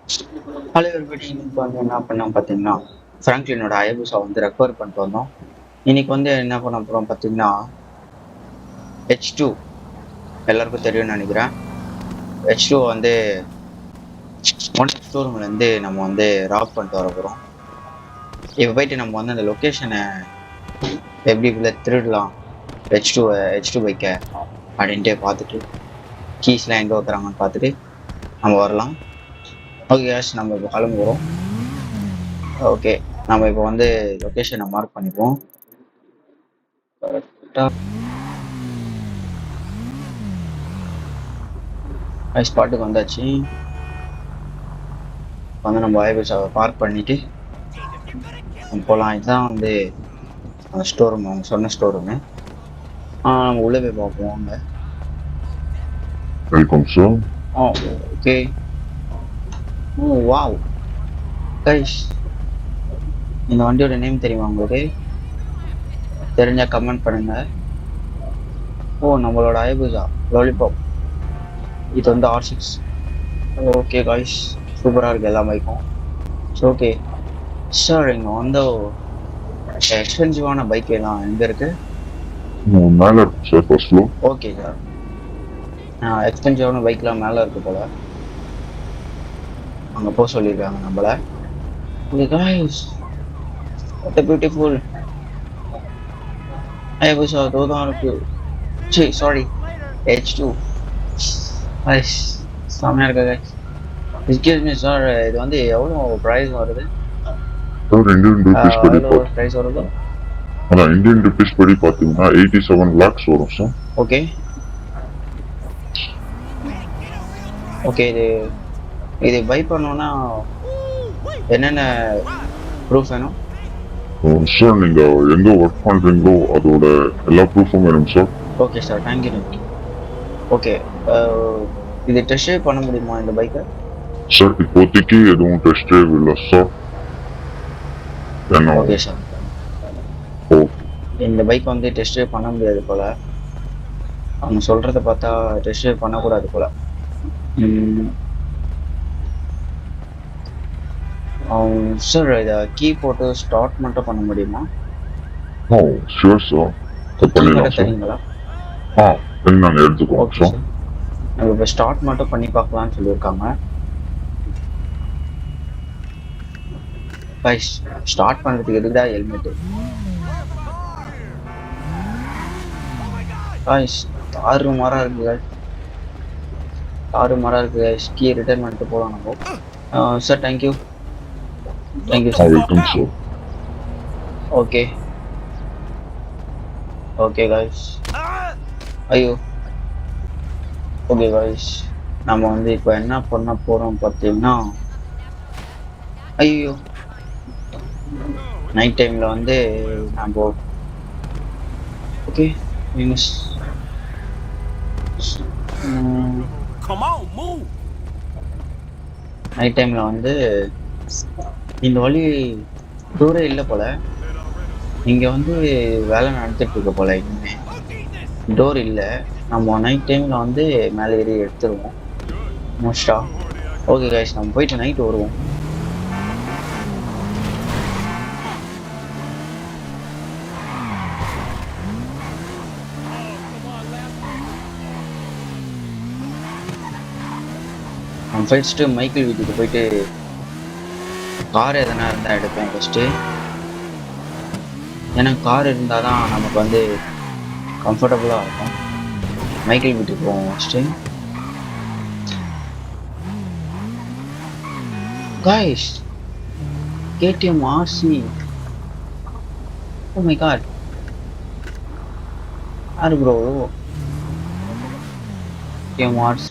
Hello everybody, இன்னைக்கு வந்து என்ன பண்ணோம் பார்த்தீங்கன்னா, ஃப்ராங்க்லினோட அயபுசா வந்து ரெக்கவர் பண்ணிட்டு வந்தோம். இன்னைக்கு வந்து என்ன பண்ண போறோம் பார்த்தீங்கன்னா, H2 எல்லாருக்கும் தெரியும்னு நினைக்கிறேன். H2 வந்து ஒன் ஷோரூம்ல இருந்து நம்ம வந்து ராப் பண்ணிட்டு வர போறோம். இப்போ போயிட்டு நம்ம வந்து அந்த லொக்கேஷனை எப்படி இதுல திருடலாம், H2 பைக்கை அப்படின்ட்டு பார்த்துட்டு கீஸ்லாம் எங்கே வைக்கிறாங்கன்னு பார்த்துட்டு நம்ம வரலாம். ஓகே கேஷ், நம்ம இப்போ கிளம்புறோம். ஓகே, நம்ம இப்போ வந்து லொக்கேஷனை மார்க் பண்ணிப்போம். ஸ்பாட்டுக்கு வந்தாச்சு. வந்து நம்ம ஐபிஎஸ்ஸை பார்க் பண்ணிட்டு போகலாம். இதுதான் வந்து அந்த ஸ்டோர் ரூம், அவங்க சொன்ன ஸ்டோர் ரூமு. நம்ம உள்ளே போய் பார்ப்போம். அங்கே வெல்கம் சார். ஓகே. ஓ வாவ் கைஸ், இந்த வண்டியோட நேம் தெரியுமா உங்களுக்கு? தெரிஞ்சால் கமெண்ட் பண்ணுங்க. ஓ, நம்மளோட ஐபிஎஸ்ஸா லாலிபாப். இது வந்து R6. ஓகே கைஸ், சூப்பராக இருக்குது எல்லா பைக்கும். ஸோ ஓகே சார், இங்கே வந்து எக்ஸ்பென்சிவான பைக் எல்லாம் எங்கே இருக்குது? மேலே இருக்கு சார், ஃபர்ஸ்ட் ஃப்ளோர். ஓகே சார், எக்ஸ்பென்சிவான பைக்லாம் மேலே இருக்கு போல, அங்கே போக சொல்லியிருக்காங்க நம்மள. guys, what a beautiful ஐபிஎஸ்ஸா தான் இருக்கு. சரி சாரி, H2 guys, செம்மையாக இருக்கு guys. எக்ஸ்கியூஸ் மீ சார், இது வந்து எவ்வளோ ப்ரைஸ் வருது? சார் இந்தியன் ருபீஸ் படி எவ்வளோ ப்ரைஸ் வருது? அதான் இந்தியன் ருபீஸ் படி பார்த்தீங்கன்னா 87 lakhs வரும் சார். ஓகே ஓகே, இது பை பண்ணோன்னா என்னென்ன ப்ரூஃப் வேணும்? சார் நீங்க எங்க ஒர்க் பண்றீங்களோ அதோட எல்லா ப்ரூஃபும் வேணும் sir. Okay sir, thank you. Okay, இது டெஸ்ட் ட்ரைவ் பண்ண முடியுமா இந்த பைக்கை? சார் இப்போதைக்கு எதுவும் டெஸ்ட் ட்ரைவ் இல்லை சார். என்ன ஓகே சார், இந்த பைக் வந்து டெஸ்ட் ட்ரைவ் பண்ண முடியாது போல. அவங்க சொல்றத பார்த்தா டெஸ்ட் ட்ரைவ் பண்ணக்கூடாது போல. சார், இதை கீ போட்டு ஸ்டார்ட் மட்டும் பண்ண முடியுமா? ஓ ஷூர் சார், பண்ணிடலாம் சார். தெரியுங்களா? நாங்கள் எடுத்துக்கோங்க ஓகே சார். சார், நம்ம இப்போ ஸ்டார்ட் மட்டும் பண்ணி பார்க்கலாம்னு சொல்லியிருக்காங்க. ஸ்டார்ட் பண்ணுறதுக்கு எதுக்குதா ஹெல்மெட்டு? தாறுமாறாக இருக்குது கீ ரிட்டர்ன் பண்ணிட்டு போகலாம் நம்ம. Sir thank you sir. Welcome sir. Okay okay guys, ஐயோ ஓகே காய்ஸ், நம்ம வந்து இப்போ என்ன பண்ண போகிறோம் பார்த்தீங்கன்னா, ஐயோ நைட் டைமில் வந்து நம்ம ஓகே மீன்ஸ் நைட் டைமில் வந்து இந்த வழி டூரே இல்லை போல. இங்கே வந்து வேலை நடந்துட்டு இருக்க போல, இன்னுமே டோர் இல்லை. நம்ம நைட் டைமில் வந்து மேலே ஏறி எடுத்துருவோம் மோஸ்டா. ஓகே கைஸ், நம்ம போயிட்டு நைட் வருவோம். நம்ம ஃபர்ஸ்ட்டு மைக்கேல் வீட்டுக்கு போயிட்டு கார் எதனா இருந்தால் எடுப்போம் ஃபஸ்ட்டு. ஏன்னா கார் இருந்தால் தான் நமக்கு வந்து கம்ஃபர்டபுளாக இருக்கும். மைக்கேல் வீட்டுக்கு போவோம் first. Guys, KTM RC, oh my god, யாரு ப்ரோ? KTM RC.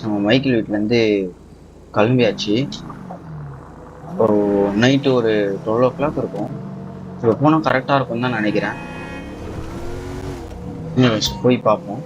நம்ம மைக்கேல் வீட்டிலேருந்து கிளம்பியாச்சு. ஒரு நைட்டு ஒரு 12 o'clock இருக்கும். இப்போ போனால் கரெக்டாக இருக்கும் தான் நினைக்கிறேன். போய் பார்ப்போம்.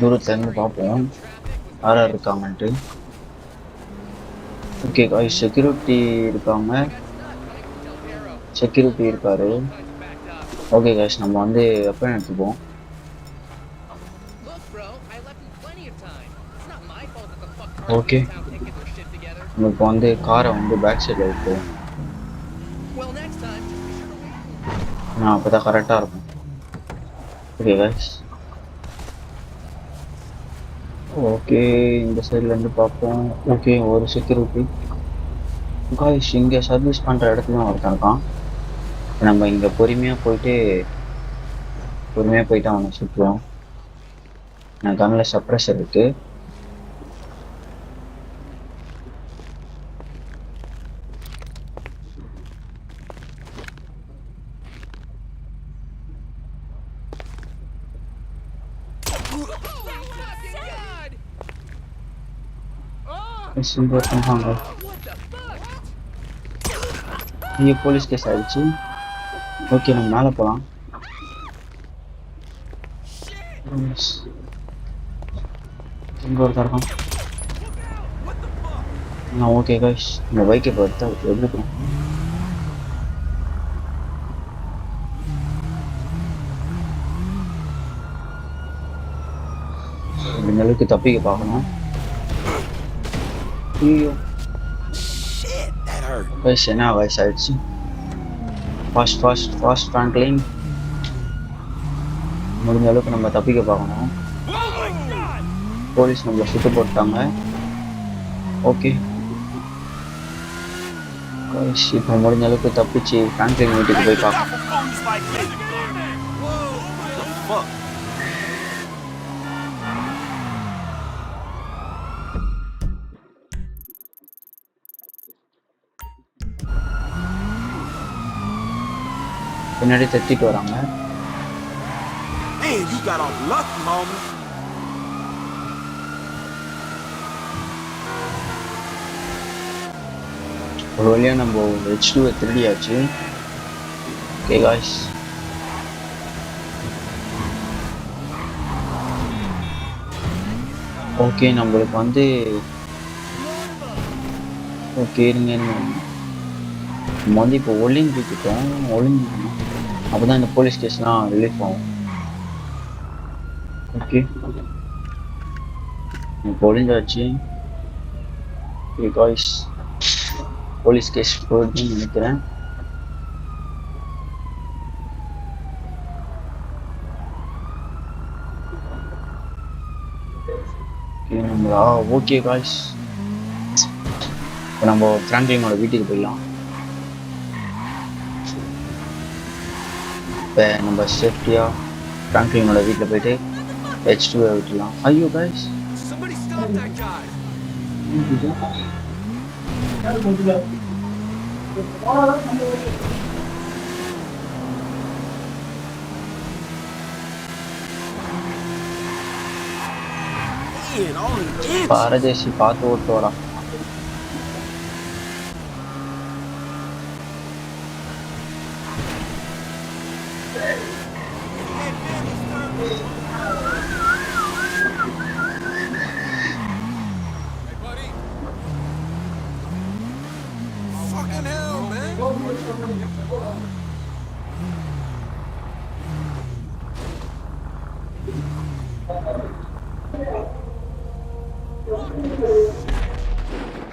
தூரத்துல இருந்து பார்ப்போம் யார் யார் இருக்காங்கன்ட்டு. ஓகே காய்ஸ், செக்யூரிட்டி இருக்காங்க, செக்யூரிட்டி இருக்காரு. ஓகே காய்ஸ், நம்ம வந்து வெப்பன் எடுத்துப்போம். ஓகே, நம்ம இப்போ வந்து காரை வந்து பேக் சைடில் வைப்போம். நான் அப்போ தான் கரெக்டாக இருக்கும். ஓகே காய்ஸ், ஓகே இந்த சைட்லேருந்து பார்ப்போம். ஓகே, ஒரு செக்யூரிட்டி காய்ஸ் இங்கே சர்வீஸ் பண்ணுற இடத்துலையும் ஒருத்தன் இருக்கான். நம்ம இங்கே பொறுமையாக போயிட்டு அவனை சுற்றுவோம். என் கண்ணில் சப்ரஸர் இருக்கு. இங்கே போலீஸ் கேஸ் ஆயிடுச்சு. ஓகே, நம்ம மேலே போகலாம். இங்கே ஒருத்தர் இருக்கான். ஓகே காய்ஸ், இந்த பைக்கை பார்த்தா எடுத்துக்கலாம். இந்த அளவுக்கு தப்பிக்க பார்க்கணும். ஐயோ காய்ஸ், என்ன வயசு ஆயிடுச்சு. ஃபாஸ்ட் ஃப்ராங்க்லின், முடிஞ்ச அளவுக்கு நம்ம தப்பிக்க பார்க்கணும். போலீஸ் நம்மளை சுட்டு போட்டாங்க. ஓகே காய்ஸ், இப்போ முடிஞ்ச அளவுக்கு தப்பிச்சு ஃப்ராங்க்லின் வீட்டுக்கு போய் பார்க்கணும். பின்னாடி தட்டிட்டு வராங்க. ஒரு வழியா நம்ம H2 திருடியாச்சு. ஓகே காய்ஸ், ஓகே நம்மளுக்கு வந்து ஓகே இருங்க, நம்ம வந்து இப்போ ஒளிஞ்சிக்கணும். அப்போதான் இந்த போலீஸ் கேஸ்லாம் ரிலீஃப் ஆகும். ஓகே, இப்போ ஒளிஞ்சாச்சு. ஓகே காய்ஸ், போலீஸ் கேஸ் போகுதுன்னு நினைக்கிறேன். ஓகே காய்ஸ், இப்போ நம்ம ஃப்ராங்க்லினோட வீட்டுக்கு போயிடலாம். இப்போ நம்ம சேஃப்டியாக ஃப்ராங்க்லினோட வீட்டில் போயிட்டு H2 விட்டுலாம். ஐயோ காய்ஸ், பாரதேசி பார்த்து ஓட்டு வரா.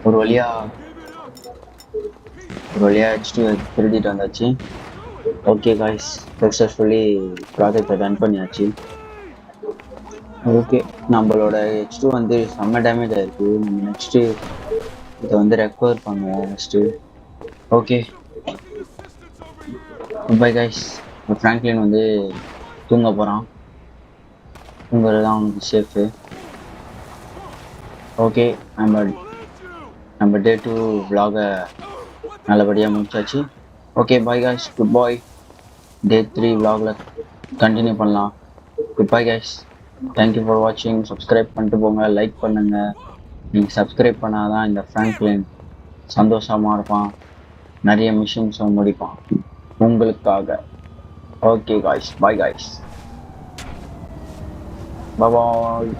ஒரு வழியா H2 திருடிட்டு வந்தாச்சு. ஓகே காய்ஸ், சக்ஸஸ்ஃபுல்லி ப்ராஜெக்டை ரன் பண்ணியாச்சு. ஓகே, நம்மளோட H2 வந்து செம்ம டேமேஜ் ஆயிருக்கு. நம்ம நெக்ஸ்ட்டு இதை வந்து ரெக்கவர் பண்ணுவோம் first. Okay bye guys. Franklin வந்து தூங்க போகிறான். தூங்குறது தான் அவனுக்கு சேஃபு. ஓகே, நம்ம டே 2 vlog-ஐ நல்லபடியாக முடிச்சாச்சு. ஓகே பாய் காய்ஸ், குட் பாய். டே 3 vlog-ல கண்டினியூ பண்ணலாம். Good bye guys, thank you for வாட்சிங். சப்ஸ்கிரைப் பண்ணிட்டு போங்க, லைக் பண்ணுங்கள். நீங்கள் சப்ஸ்கிரைப் பண்ணாதான் இந்த ஃப்ராங்க்லின் சந்தோஷமாக இருப்பான், நிறைய மிஷன்ஸை முடிப்பான் உங்களுக்காக. Okay guys, bye guys. பாய்.